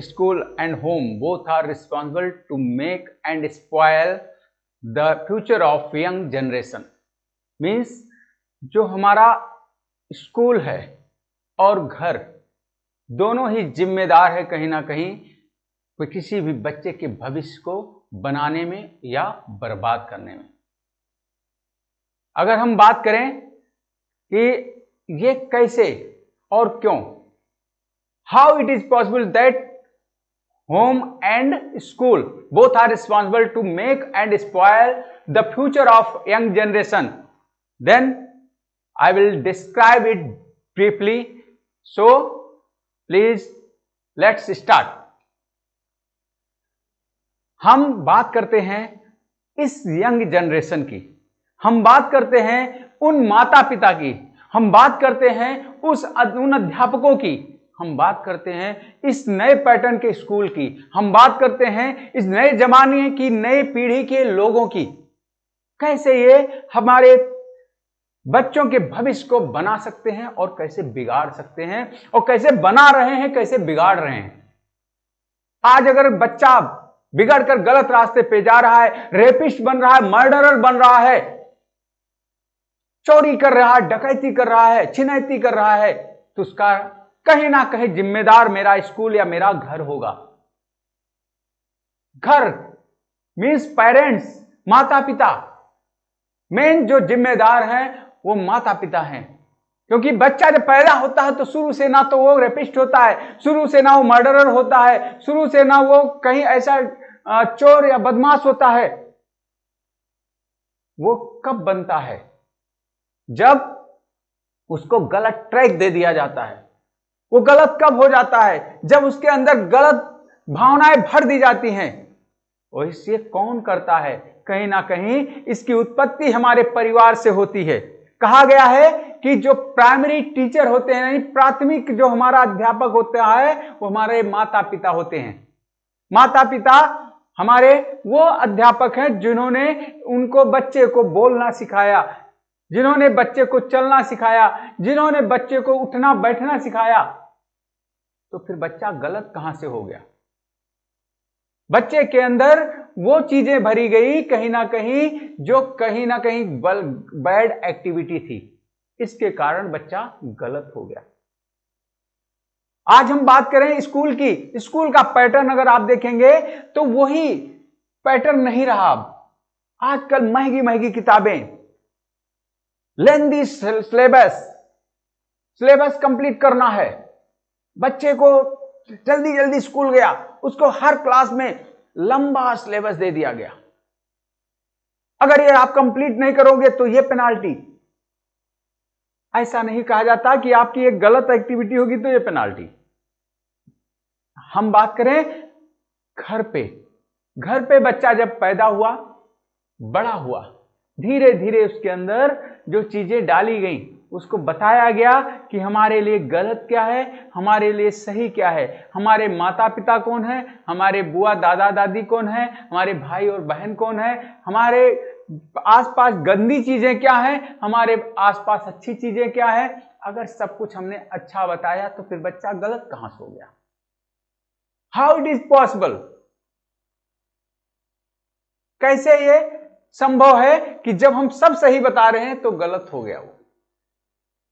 school and home both are responsible to make and spoil the future of young generation. Means जो हमारा school है और घर दोनों ही जिम्मेदार है कहीं ना कहीं कोई किसी भी बच्चे के भविष्य को बनाने में या बर्बाद करने में। अगर हम बात करें कि ये कैसे और क्यों, how it is possible that home and school both are responsible to make and spoil the future of young generation, then I will describe it briefly. So please let's start. हम बात करते हैं इस यंग जनरेशन की, हम बात करते हैं उन माता पिता की, हम बात करते हैं उन अध्यापकों की, हम बात करते हैं इस नए पैटर्न के स्कूल की, हम बात करते हैं इस नए जमाने की नई पीढ़ी के लोगों की। कैसे ये हमारे बच्चों के भविष्य को बना सकते हैं और कैसे बिगाड़ सकते हैं, और कैसे बना रहे हैं, कैसे बिगाड़ रहे हैं। आज अगर बच्चा बिगड़ कर गलत रास्ते पे जा रहा है, रेपिस्ट बन रहा है, मर्डरर बन रहा है, चोरी कर रहा है, डकैती कर रहा है, छिनैती कर रहा है, तो उसका कहीं ना कहीं जिम्मेदार मेरा स्कूल या मेरा घर होगा। घर मीन्स पेरेंट्स, माता पिता। मेन जो जिम्मेदार हैं वो माता पिता हैं, क्योंकि बच्चा जब पैदा होता है तो शुरू से ना तो वो रेपिस्ट होता है, शुरू से ना वो मर्डरर होता है, शुरू से ना वो कहीं ऐसा चोर या बदमाश होता है। वो कब बनता है? जब उसको गलत ट्रैक दे दिया जाता है। वो गलत कब हो जाता है? जब उसके अंदर गलत भावनाएं भर दी जाती हैं। और इसे कौन करता है? कहीं ना कहीं इसकी उत्पत्ति हमारे परिवार से होती है। कहा गया है कि जो प्राइमरी टीचर होते हैं, यानी प्राथमिक जो हमारा अध्यापक होता है, वो हमारे माता पिता होते हैं। माता पिता हमारे वो अध्यापक हैं जिन्होंने उनको बच्चे को बोलना सिखाया, जिन्होंने बच्चे को चलना सिखाया, जिन्होंने बच्चे को उठना बैठना सिखाया। तो फिर बच्चा गलत कहां से हो गया? बच्चे के अंदर वो चीजें भरी गई कहीं ना कहीं बैड एक्टिविटी थी, इसके कारण बच्चा गलत हो गया। आज हम बात करें स्कूल की, स्कूल का पैटर्न अगर आप देखेंगे तो वही पैटर्न नहीं रहा। अब आजकल महंगी महंगी किताबें, लेंदी सिलेबस कंप्लीट करना है, बच्चे को जल्दी जल्दी स्कूल गया, उसको हर क्लास में लंबा सिलेबस दे दिया गया। अगर ये आप कंप्लीट नहीं करोगे तो ये पेनाल्टी। ऐसा नहीं कहा जाता कि आपकी एक गलत एक्टिविटी होगी तो ये पेनाल्टी। हम बात करें घर पे बच्चा जब पैदा हुआ, बड़ा हुआ, धीरे धीरे उसके अंदर जो चीजें डाली गई, उसको बताया गया कि हमारे लिए गलत क्या है, हमारे लिए सही क्या है, हमारे माता पिता कौन है, हमारे बुआ दादा दादी कौन है, हमारे भाई और बहन कौन है, हमारे आसपास गंदी चीजें क्या है, हमारे आसपास अच्छी चीजें क्या है। अगर सब कुछ हमने अच्छा बताया तो फिर बच्चा गलत कहां से हो गया? How it is possible? कैसे ये संभव है कि जब हम सब सही बता रहे हैं तो गलत हो गया? वो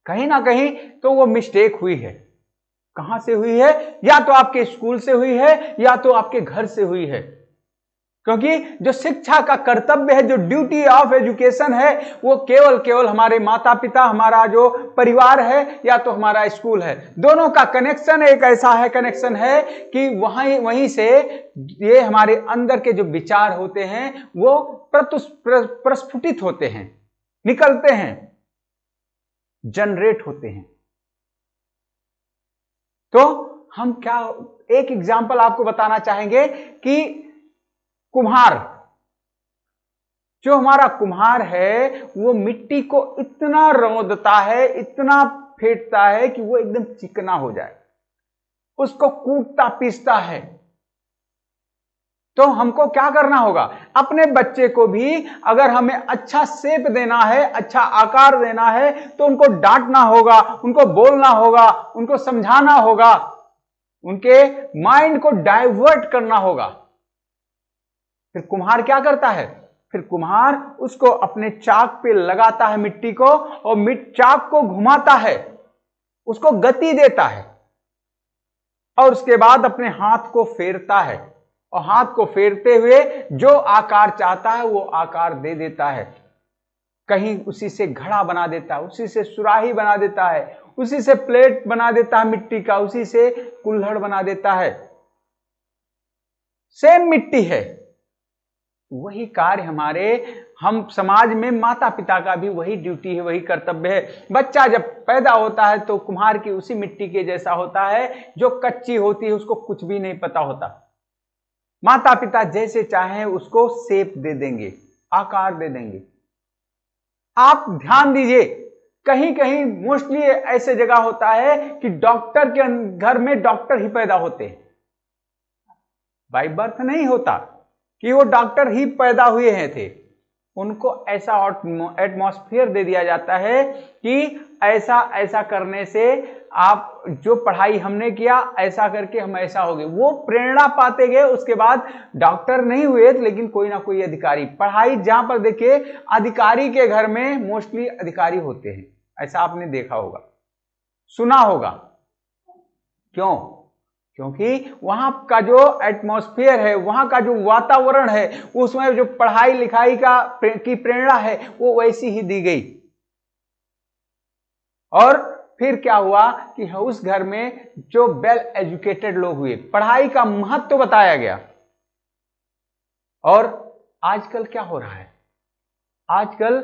कहीं ना कहीं तो वो मिस्टेक हुई है। कहां से हुई है? या तो आपके स्कूल से हुई है या तो आपके घर से हुई है। क्योंकि जो शिक्षा का कर्तव्य है, जो ड्यूटी ऑफ एजुकेशन है, वो केवल हमारे माता पिता, हमारा जो परिवार है या तो हमारा स्कूल है, दोनों का कनेक्शन एक ऐसा है कनेक्शन है कि वहीं से ये हमारे अंदर के जो विचार होते हैं वो प्रस्फुटित होते हैं, निकलते हैं, जनरेट होते हैं। तो हम क्या एक एग्जाम्पल आपको बताना चाहेंगे कि कुम्हार, जो हमारा कुम्हार है वो मिट्टी को इतना रौंदता है, इतना फेंटता है कि वो एकदम चिकना हो जाए, उसको कूटता पीसता है। तो हमको क्या करना होगा? अपने बच्चे को भी अगर हमें अच्छा शेप देना है, अच्छा आकार देना है, तो उनको डांटना होगा, उनको बोलना होगा, उनको समझाना होगा, उनके माइंड को डाइवर्ट करना होगा। फिर कुम्हार क्या करता है, फिर कुम्हार उसको अपने चाक पे लगाता है मिट्टी को, और चाक को घुमाता है, उसको गति देता है, और उसके बाद अपने हाथ को फेरता है, और हाथ को फेरते हुए जो आकार चाहता है वो आकार दे देता है। कहीं उसी से घड़ा बना देता है, उसी से सुराही बना देता है, उसी से प्लेट बना देता है मिट्टी का, उसी से कुल्हड़ बना देता है। सेम मिट्टी है। वही कार्य हम समाज में माता पिता का भी वही ड्यूटी है, वही कर्तव्य है। बच्चा जब पैदा होता है तो कुम्हार की उसी मिट्टी के जैसा होता है, जो कच्ची होती है, उसको कुछ भी नहीं पता होता। माता पिता जैसे चाहें उसको शेप दे देंगे, आकार दे देंगे। आप ध्यान दीजिए, कहीं कहीं मोस्टली ऐसे जगह होता है कि डॉक्टर के घर में डॉक्टर ही पैदा होते हैं, बाय बर्थ नहीं होता कि वो डॉक्टर ही पैदा हुए हैं थे। उनको ऐसा एटमॉस्फेयर दे दिया जाता है कि ऐसा ऐसा करने से आप जो पढ़ाई हमने किया, ऐसा करके हम ऐसा हो गए। वो प्रेरणा पाते गए, उसके बाद डॉक्टर नहीं हुए लेकिन कोई ना कोई अधिकारी। पढ़ाई जहां पर देखिए, अधिकारी के घर में मोस्टली अधिकारी होते हैं, ऐसा आपने देखा होगा, सुना होगा। क्यों? क्योंकि वहां का जो एटमॉस्फेयर है, वहां का जो वातावरण है, उसमें जो पढ़ाई लिखाई की प्रेरणा है वो वैसी ही दी गई। और फिर क्या हुआ कि उस घर में जो वेल एजुकेटेड लोग हुए, पढ़ाई का महत्व तो बताया गया। और आजकल क्या हो रहा है, आजकल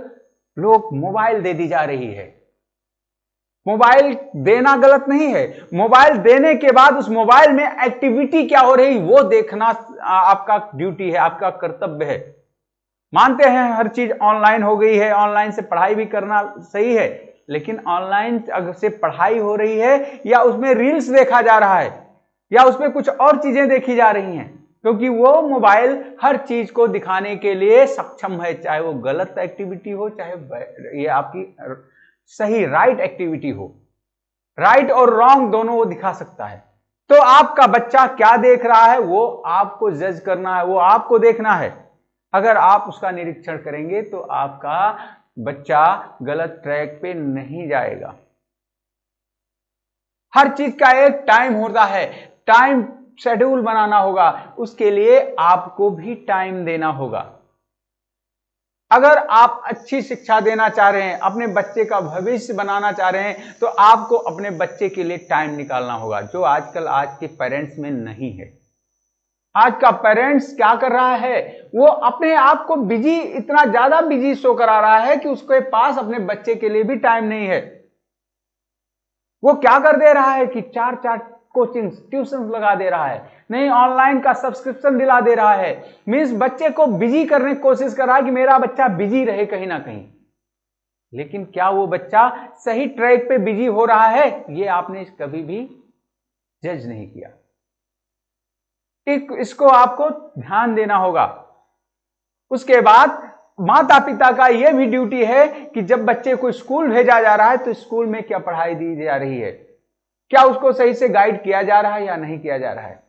लोग मोबाइल दे दी जा रही है। मोबाइल देना गलत नहीं है, मोबाइल देने के बाद उस मोबाइल में एक्टिविटी क्या हो रही वो देखना आपका ड्यूटी है, आपका कर्तव्य है। मानते हैं हर चीज ऑनलाइन हो गई है, ऑनलाइन से पढ़ाई भी करना सही है, लेकिन ऑनलाइन अगर से पढ़ाई हो रही है या उसमें रील्स देखा जा रहा है या उसमें कुछ और चीजें देखी जा रही हैं, क्योंकि वो मोबाइल हर चीज को दिखाने के लिए सक्षम है, चाहे वो गलत एक्टिविटी हो, चाहे ये आपकी सही राइट एक्टिविटी हो। राइट और रॉन्ग दोनों वो दिखा सकता है। तो आपका बच्चा क्या देख रहा है वो आपको जज करना है, वो आपको देखना है। अगर आप उसका निरीक्षण करेंगे तो आपका बच्चा गलत ट्रैक पे नहीं जाएगा। हर चीज का एक टाइम होता है, टाइम शेड्यूल बनाना होगा, उसके लिए आपको भी टाइम देना होगा। अगर आप अच्छी शिक्षा देना चाह रहे हैं, अपने बच्चे का भविष्य बनाना चाह रहे हैं, तो आपको अपने बच्चे के लिए टाइम निकालना होगा, जो आजकल आज के पेरेंट्स में नहीं है। आज का पेरेंट्स क्या कर रहा है, वो अपने आप को बिजी, इतना ज्यादा बिजी शो करा रहा है कि उसके पास अपने बच्चे के लिए भी टाइम नहीं है। वो क्या कर दे रहा है कि चार कोचिंग ट्यूशन लगा दे रहा है, नहीं ऑनलाइन का सब्सक्रिप्शन दिला दे रहा है। मींस बच्चे को बिजी करने की कोशिश कर रहा है कि मेरा बच्चा बिजी रहे कहीं ना कहीं। लेकिन क्या वो बच्चा सही ट्रैक पे बिजी हो रहा है, ये आपने कभी भी जज नहीं किया। इसको आपको ध्यान देना होगा। उसके बाद माता पिता का यह भी ड्यूटी है कि जब बच्चे को स्कूल भेजा जा रहा है तो स्कूल में क्या पढ़ाई दी जा रही है, क्या उसको सही से गाइड किया जा रहा है या नहीं किया जा रहा है।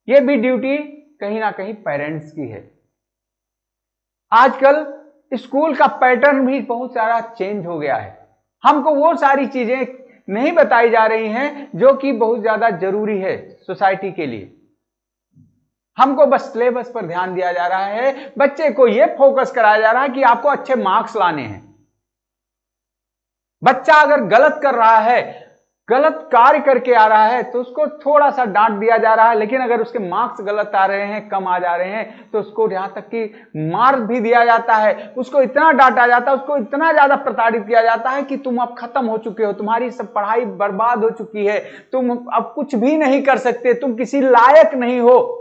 यह भी ड्यूटी कहीं ना कहीं पेरेंट्स की है। आजकल स्कूल का पैटर्न भी बहुत सारा चेंज हो गया है। हमको वो सारी चीजें नहीं बताई जा रही हैं जो कि बहुत ज्यादा जरूरी है सोसाइटी के लिए। हमको बस सिलेबस पर ध्यान दिया जा रहा है, बच्चे को यह फोकस कराया जा रहा है कि आपको अच्छे मार्क्स लाने हैं। बच्चा अगर गलत कर रहा है, गलत कार्य करके आ रहा है, तो उसको थोड़ा सा डांट दिया जा रहा है। लेकिन अगर उसके मार्क्स गलत आ रहे हैं, कम आ जा रहे हैं, तो उसको यहां तक कि मार भी दिया जाता है, उसको इतना डांटा जाता है, उसको इतना ज्यादा प्रताड़ित किया जाता है कि तुम अब खत्म हो चुके हो, तुम्हारी सब पढ़ाई बर्बाद हो चुकी है, तुम अब कुछ भी नहीं कर सकते, तुम किसी लायक नहीं हो।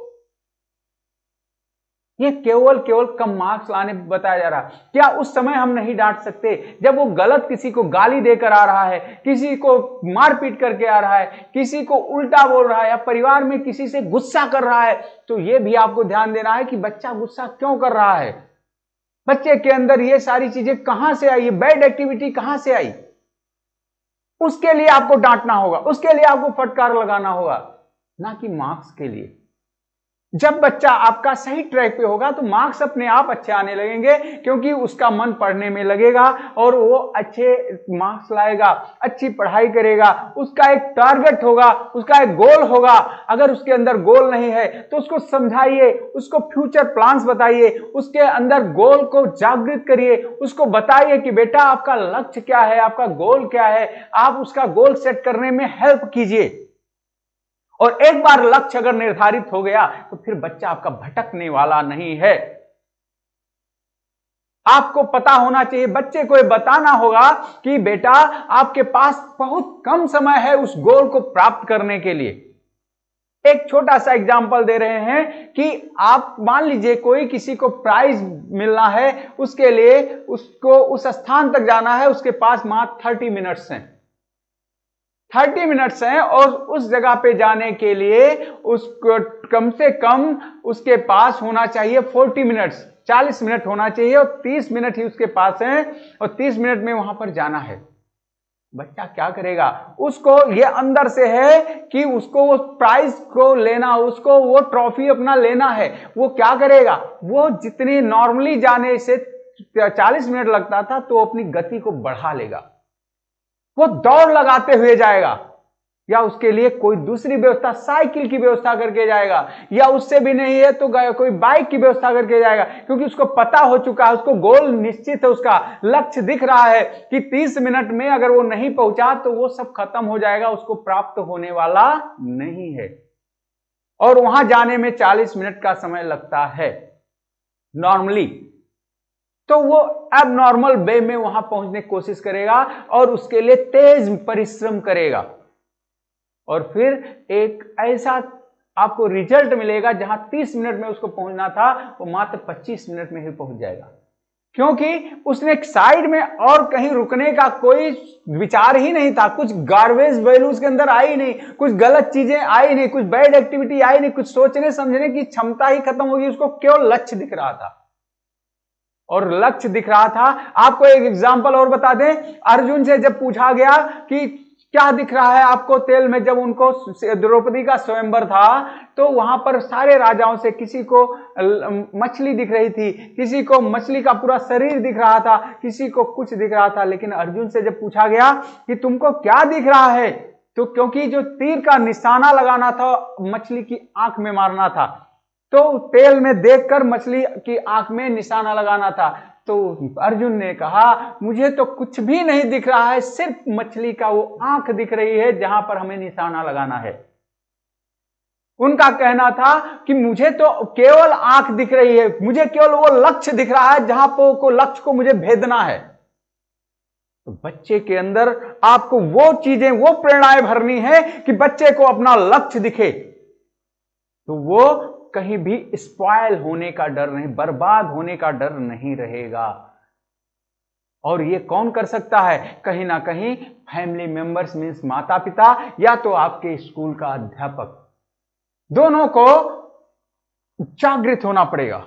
ये केवल कम मार्क्स लाने बताया जा रहा है। क्या उस समय हम नहीं डांट सकते जब वो गलत किसी को गाली देकर आ रहा है, किसी को मारपीट करके आ रहा है, किसी को उल्टा बोल रहा है, या परिवार में किसी से गुस्सा कर रहा है? तो ये भी आपको ध्यान देना है कि बच्चा गुस्सा क्यों कर रहा है, बच्चे के अंदर ये सारी चीजें कहां से आई, ये बैड एक्टिविटी कहां से आई। उसके लिए आपको डांटना होगा, उसके लिए आपको फटकार लगाना होगा। ना कि मार्क्स के लिए। जब बच्चा आपका सही ट्रैक पे होगा तो मार्क्स अपने आप अच्छे आने लगेंगे, क्योंकि उसका मन पढ़ने में लगेगा और वो अच्छे मार्क्स लाएगा, अच्छी पढ़ाई करेगा, उसका एक टारगेट होगा, उसका एक गोल होगा। अगर उसके अंदर गोल नहीं है तो उसको समझाइए, उसको फ्यूचर प्लान्स बताइए, उसके अंदर गोल को जागृत करिए, उसको बताइए कि बेटा आपका लक्ष्य क्या है, आपका गोल क्या है, आप उसका गोल सेट करने में हेल्प कीजिए। और एक बार लक्ष्य अगर निर्धारित हो गया तो फिर बच्चा आपका भटकने वाला नहीं है। आपको पता होना चाहिए, बच्चे को बताना होगा कि बेटा आपके पास बहुत कम समय है उस गोल को प्राप्त करने के लिए। एक छोटा सा एग्जांपल दे रहे हैं कि आप मान लीजिए कोई किसी को प्राइज मिलना है, उसके लिए उसको उस स्थान तक जाना है, उसके पास मात्र 30 मिनट्स हैं। 30 मिनट्स हैं और उस जगह पे जाने के लिए उसको कम से कम उसके पास होना चाहिए 40 मिनट्स, 40 मिनट होना चाहिए और 30 मिनट ही उसके पास हैं और 30 मिनट में वहां पर जाना है। बच्चा क्या करेगा? उसको ये अंदर से है कि उसको वो प्राइज को लेना, उसको वो ट्रॉफी अपना लेना है। वो क्या करेगा? वो जितनी नॉर्मली जाने से 40 मिनट लगता था तो अपनी गति को बढ़ा लेगा, वो दौड़ लगाते हुए जाएगा, या उसके लिए कोई दूसरी व्यवस्था, साइकिल की व्यवस्था करके जाएगा, या उससे भी नहीं है तो कोई बाइक की व्यवस्था करके जाएगा, क्योंकि उसको पता हो चुका है, उसको गोल निश्चित है, उसका लक्ष्य दिख रहा है कि 30 मिनट में अगर वो नहीं पहुंचा तो वो सब खत्म हो जाएगा, उसको प्राप्त होने वाला नहीं है। और वहां जाने में 40 मिनट का समय लगता है नॉर्मली, तो वो अब नॉर्मल वे में वहां पहुंचने की कोशिश करेगा और उसके लिए तेज परिश्रम करेगा, और फिर एक ऐसा आपको रिजल्ट मिलेगा जहां 30 मिनट में उसको पहुंचना था वो मात्र 25 मिनट में ही पहुंच जाएगा, क्योंकि उसने एक साइड में और कहीं रुकने का कोई विचार ही नहीं था, कुछ गार्बेज वैल्यू उसके अंदर आई नहीं, कुछ गलत चीजें आई नहीं, कुछ बैड एक्टिविटी आई नहीं, कुछ सोचने समझने की क्षमता ही खत्म होगी, उसको केवल लक्ष्य दिख रहा था। और लक्ष्य दिख रहा था। आपको एक एग्जांपल और बता दें, अर्जुन से जब पूछा गया कि क्या दिख रहा है आपको तेल में, जब उनको द्रौपदी का स्वयंवर था तो वहां पर सारे राजाओं से किसी को मछली दिख रही थी, किसी को मछली का पूरा शरीर दिख रहा था, किसी को कुछ दिख रहा था, लेकिन अर्जुन से जब पूछा गया कि तुमको क्या दिख रहा है, तो क्योंकि जो तीर का निशाना लगाना था मछली की आंख में मारना था, तो तेल में देखकर मछली की आंख में निशाना लगाना था, तो अर्जुन ने कहा मुझे तो कुछ भी नहीं दिख रहा है, सिर्फ मछली का वो आंख दिख रही है जहां पर हमें निशाना लगाना है। उनका कहना था कि मुझे तो केवल आंख दिख रही है, मुझे केवल वो लक्ष्य दिख रहा है जहां पर को लक्ष्य को मुझे भेदना है। तो बच्चे के अंदर आपको वो चीजें, वो प्रेरणाएं भरनी है कि बच्चे को अपना लक्ष्य दिखे, तो वो कहीं भी स्पॉइल होने का डर नहीं, बर्बाद होने का डर नहीं रहेगा। और ये कौन कर सकता है? कहीं ना कहीं फैमिली मेंबर्स मींस माता पिता या तो आपके स्कूल का अध्यापक, दोनों को जागृत होना पड़ेगा।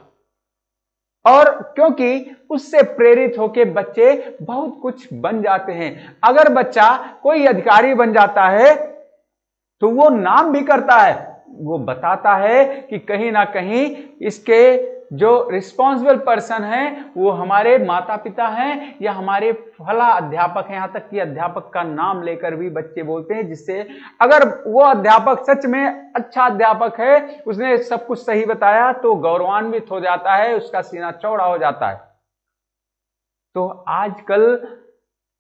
और क्योंकि उससे प्रेरित होकर बच्चे बहुत कुछ बन जाते हैं। अगर बच्चा कोई अधिकारी बन जाता है तो वो नाम भी करता है, वो बताता है कि कहीं ना कहीं इसके जो रिस्पॉन्सिबल पर्सन हैं वो हमारे माता पिता हैं या हमारे फला अध्यापक हैं। यहां तक कि अध्यापक का नाम लेकर भी बच्चे बोलते हैं, जिससे अगर वो अध्यापक सच में अच्छा अध्यापक है, उसने सब कुछ सही बताया, तो गौरवान्वित हो जाता है, उसका सीना चौड़ा हो जाता है। तो आजकल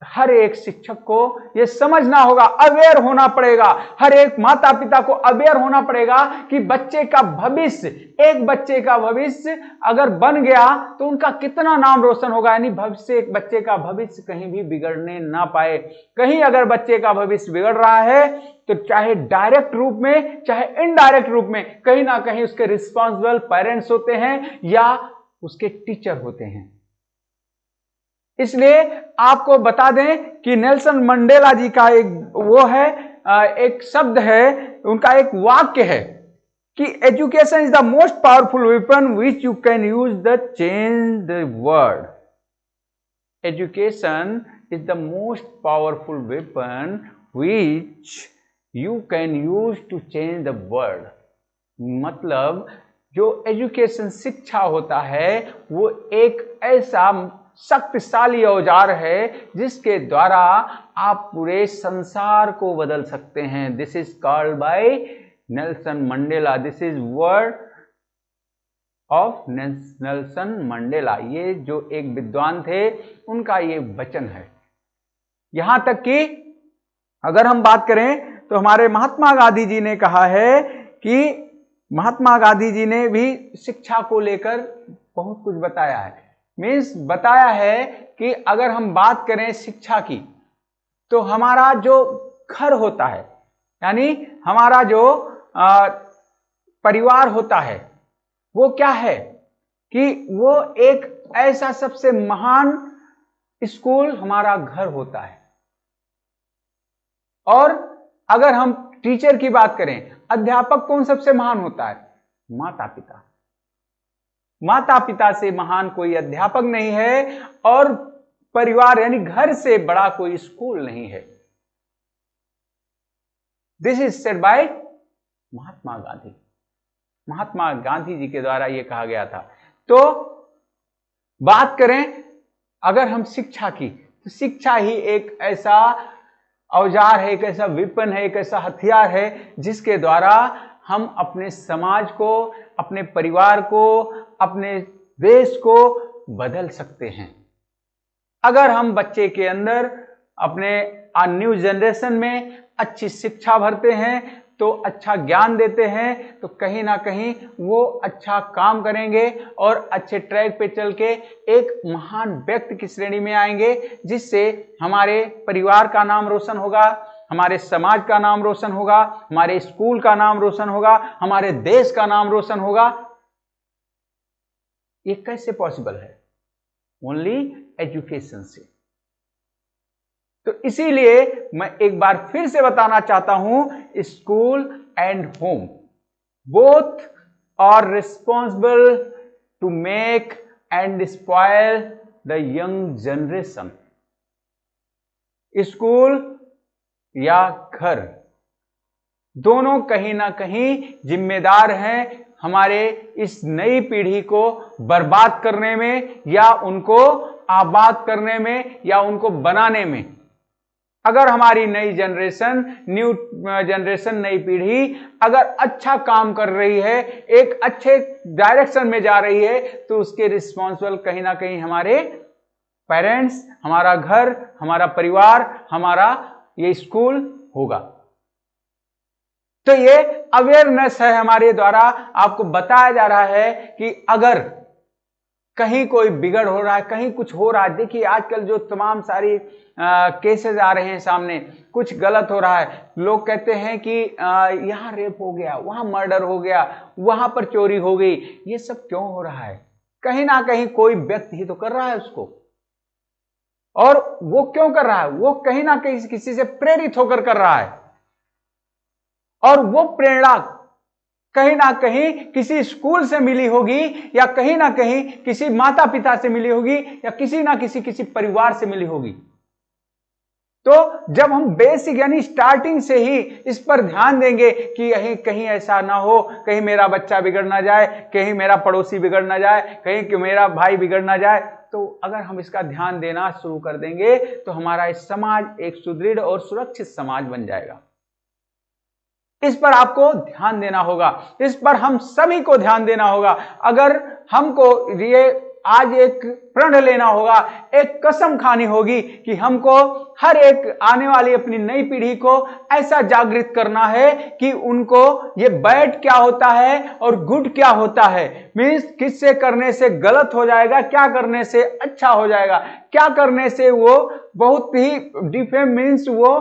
हर एक शिक्षक को यह समझना होगा, अवेयर होना पड़ेगा, हर एक माता पिता को अवेयर होना पड़ेगा कि बच्चे का भविष्य, एक बच्चे का भविष्य अगर बन गया तो उनका कितना नाम रोशन होगा। यानी भविष्य, एक बच्चे का भविष्य कहीं भी बिगड़ने ना पाए। कहीं अगर बच्चे का भविष्य बिगड़ रहा है तो चाहे डायरेक्ट रूप में चाहे इनडायरेक्ट रूप में कहीं ना कहीं उसके रिस्पॉन्सिबल पेरेंट्स होते हैं या उसके टीचर होते हैं। इसलिए आपको बता दें कि नेल्सन मंडेला जी का एक वो है, एक शब्द है, उनका एक वाक्य है कि education is the most powerful weapon which you can use the change the world. Education is the most powerful weapon which you can use to change the world. मतलब जो एजुकेशन शिक्षा होता है वो एक ऐसा शक्तिशाली औजार है जिसके द्वारा आप पूरे संसार को बदल सकते हैं। This is called by Nelson Mandela. This is word of Nelson Mandela. ये जो एक विद्वान थे उनका ये वचन है। यहां तक कि अगर हम बात करें तो हमारे महात्मा गांधी जी ने कहा है कि महात्मा गांधी जी ने भी शिक्षा को लेकर बहुत कुछ बताया है। मीन्स बताया है कि अगर हम बात करें शिक्षा की तो हमारा जो घर होता है यानी हमारा जो परिवार होता है वो क्या है कि वो एक ऐसा सबसे महान स्कूल हमारा घर होता है। और अगर हम टीचर की बात करें, अध्यापक कौन सबसे महान होता है? माता पिता। माता पिता से महान कोई अध्यापक नहीं है और परिवार यानी घर से बड़ा कोई स्कूल नहीं है। This is said bye Mahatma Gandhi. Mahatma Gandhi ji के द्वारा यह कहा गया था। तो बात करें अगर हम शिक्षा की तो शिक्षा ही एक ऐसा औजार है, एक ऐसा विपन है, एक ऐसा हथियार है जिसके द्वारा हम अपने समाज को, अपने परिवार को, अपने देश को बदल सकते हैं। अगर हम बच्चे के अंदर अपने न्यू जनरेशन में अच्छी शिक्षा भरते हैं तो अच्छा ज्ञान देते हैं तो कहीं ना कहीं वो अच्छा काम करेंगे और अच्छे ट्रैक पे चल के एक महान व्यक्ति की श्रेणी में आएंगे जिससे हमारे परिवार का नाम रोशन होगा, हमारे समाज का नाम रोशन होगा, हमारे स्कूल का नाम रोशन होगा, हमारे देश का नाम रोशन होगा। ये कैसे पॉसिबल है? ओनली एजुकेशन से। तो इसीलिए मैं एक बार फिर से बताना चाहता हूं, school and home both are responsible to make and spoil the young generation. School या घर दोनों कहीं ना कहीं जिम्मेदार हैं हमारे इस नई पीढ़ी को बर्बाद करने में या उनको आबाद करने में या उनको बनाने में। अगर हमारी नई जनरेशन, न्यू जनरेशन, नई पीढ़ी अगर अच्छा काम कर रही है, एक अच्छे डायरेक्शन में जा रही है तो उसके रिस्पॉन्सिबल कहीं ना कहीं हमारे पेरेंट्स, हमारा घर, हमारा परिवार, हमारा ये स्कूल होगा। तो ये अवेयरनेस है हमारे द्वारा आपको बताया जा रहा है कि अगर कहीं कोई बिगड़ हो रहा है, कहीं कुछ हो रहा है। देखिए आजकल जो तमाम सारी केसेस आ रहे हैं सामने, कुछ गलत हो रहा है। लोग कहते हैं कि यहाँ रेप हो गया, वहां मर्डर हो गया, वहां पर चोरी हो गई। ये सब क्यों हो रहा है? कहीं ना कहीं कोई व्यक्ति ही तो कर रहा है उसको। और वो क्यों कर रहा है? वो कहीं ना कहीं किसी से प्रेरित होकर कर रहा है और वो प्रेरणा कहीं ना कहीं किसी स्कूल से मिली होगी या कहीं ना कहीं किसी माता पिता से मिली होगी या किसी ना किसी परिवार से मिली होगी। तो जब हम बेसिक यानी स्टार्टिंग से ही इस पर ध्यान देंगे कि कहीं ऐसा ना हो, कहीं मेरा बच्चा बिगड़ ना जाए, कहीं मेरा पड़ोसी बिगड़ ना जाए, कहीं कि मेरा भाई बिगड़ ना जाए, तो अगर हम इसका ध्यान देना शुरू कर देंगे तो हमारा इस समाज एक सुदृढ़ और सुरक्षित समाज बन जाएगा। इस पर आपको ध्यान देना होगा, इस पर हम सभी को ध्यान देना होगा। अगर हमको ये आज एक प्रण लेना होगा, एक कसम खानी होगी कि हमको हर एक आने वाली अपनी नई पीढ़ी को ऐसा जागृत करना है कि उनको ये बैड क्या होता है और गुड क्या होता है। मीन्स किससे करने से गलत हो जाएगा, क्या करने से अच्छा हो जाएगा, क्या करने से वो बहुत ही डिफेम मीन्स वो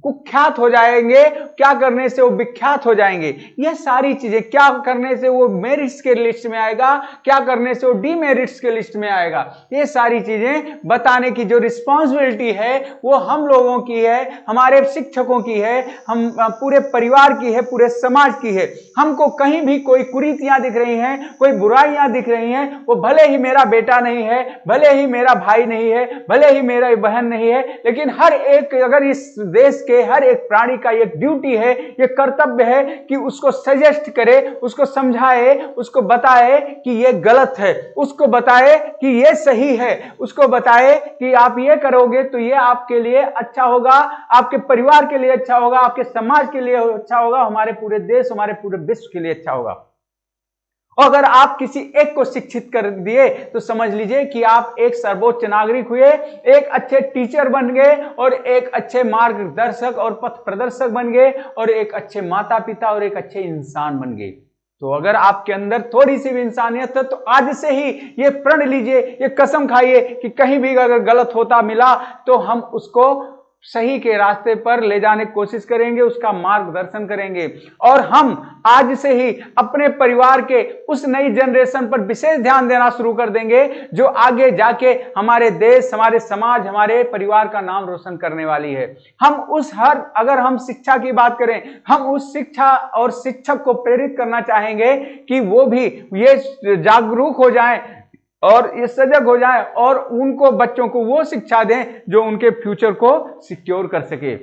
कुख्यात हो जाएंगे, क्या करने से वो विख्यात हो जाएंगे। ये सारी चीजें, क्या करने से वो मेरिट्स के लिस्ट में आएगा, क्या करने से वो डीमेरिट्स के लिस्ट में आएगा। ये सारी चीजें बताने की जो रिस्पॉन्सिबिलिटी है वो हम लोगों की है, हमारे शिक्षकों की है, हम पूरे परिवार की है, पूरे समाज की है। हमको कहीं भी कोई कुरीतियां दिख रही हैं, कोई बुराइयां दिख रही हैं, वो भले ही मेरा बेटा नहीं है, भले ही मेरा भाई नहीं है, भले ही मेरा बहन नहीं है, लेकिन हर एक, अगर इस देश के हर एक प्राणी का एक ड्यूटी है, ये कर्तव्य है कि उसको सजेस्ट करे, उसको समझाए, उसको बताए कि ये गलत है, उसको बताए कि ये सही है, उसको बताए कि आप ये करोगे तो ये आपके लिए अच्छा होगा, आपके परिवार के लिए अच्छा होगा, आपके समाज के लिए अच्छा होगा, हमारे पूरे देश, हमारे पूरे विश्व के लिए अच्छा होगा। और अगर आप किसी एक को शिक्षित कर दिए तो समझ लीजिए कि आप एक सर्वोच्च नागरिक हुए, एक अच्छे टीचर बन गए, और एक अच्छे मार्गदर्शक और पथ प्रदर्शक बन गए, और एक अच्छे माता पिता और एक अच्छे इंसान बन गए। तो अगर आपके अंदर थोड़ी सी भी इंसानियत है तो आज से ही ये प्रण लीजिए, ये कसम खाइए कि कहीं भी अगर गलत होता मिला तो हम उसको सही के रास्ते पर ले जाने की कोशिश करेंगे, उसका मार्गदर्शन करेंगे। और हम आज से ही अपने परिवार के उस नई जनरेशन पर विशेष ध्यान देना शुरू कर देंगे जो आगे जाके हमारे देश, हमारे समाज, हमारे परिवार का नाम रोशन करने वाली है। हम अगर हम शिक्षा की बात करें, हम उस शिक्षा और शिक्षक को प्रेरित करना चाहेंगे कि वो भी ये जागरूक हो जाएं और ये सजग हो जाए और उनको, बच्चों को वो शिक्षा दें जो उनके फ्यूचर को सिक्योर कर सके।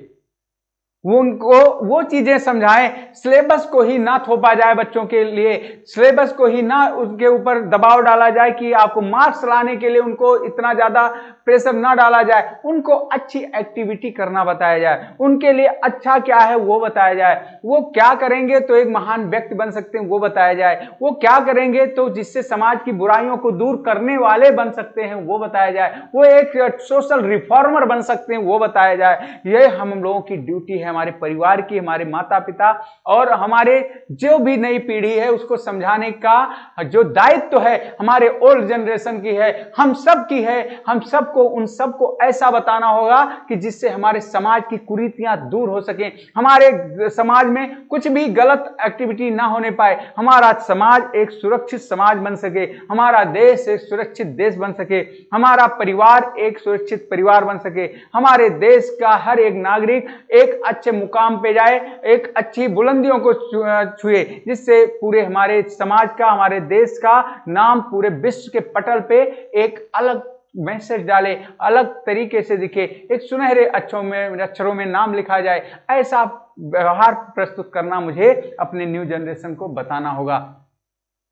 उनको वो चीजें समझाएं, सिलेबस को ही ना थोपा जाए बच्चों के लिए, सिलेबस को ही ना उनके ऊपर दबाव डाला जाए कि आपको मार्क्स लाने के लिए उनको इतना ज्यादा प्रेशर ना डाला जाए। उनको अच्छी एक्टिविटी करना बताया जाए, उनके लिए अच्छा क्या है वो बताया जाए, वो क्या करेंगे तो एक महान व्यक्ति बन सकते हैं वो बताया जाए, वो क्या करेंगे तो जिससे समाज की बुराइयों को दूर करने वाले बन सकते हैं वो बताया जाए, वो एक सोशल रिफॉर्मर बन सकते हैं वो बताया जाए। ये हम लोगों की ड्यूटी है, हमारे परिवार की, हमारे माता पिता और हमारे जो भी नई पीढ़ी है उसको समझाने का जो दायित्व है हमारे ओल्ड जनरेशन की है, हम सब की है। हम सबको उन सबको ऐसा बताना होगा कि जिससे हमारे समाज की कुरीतियां दूर हो सके, हमारे समाज में कुछ भी गलत एक्टिविटी ना होने पाए, हमारा समाज एक सुरक्षित समाज बन सके, हमारा देश एक सुरक्षित देश बन सके, हमारा परिवार एक सुरक्षित परिवार बन सके, हमारे देश का हर एक नागरिक एक अच्छे मुकाम पे जाए, एक अच्छी बुलंदियों को छुए, जिससे पूरे हमारे समाज का, हमारे देश का नाम पूरे विश्व के पटल पे एक अलग मैसेज डाले, अलग तरीके से दिखे, एक सुनहरे अक्षरों में नाम लिखा जाए। ऐसा व्यवहार प्रस्तुत करना मुझे अपने न्यू जनरेशन को बताना होगा।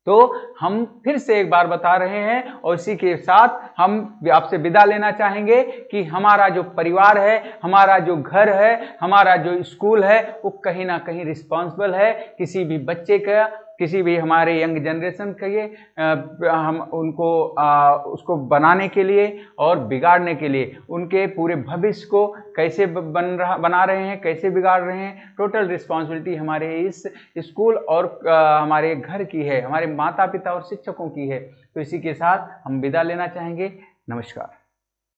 तो हम फिर से एक बार बता रहे हैं और इसी के साथ हम आपसे विदा लेना चाहेंगे कि हमारा जो परिवार है, हमारा जो घर है, हमारा जो स्कूल है, वो कहीं ना कहीं रिस्पॉन्सिबल है किसी भी बच्चे का, किसी भी हमारे यंग जनरेशन के लिए। हम उनको उसको बनाने के लिए और बिगाड़ने के लिए, उनके पूरे भविष्य को कैसे बना रहे हैं, कैसे बिगाड़ रहे हैं, टोटल रिस्पॉन्सिबिलिटी हमारे इस स्कूल और हमारे घर की है, हमारे माता पिता और शिक्षकों की है। तो इसी के साथ हम विदा लेना चाहेंगे। नमस्कार।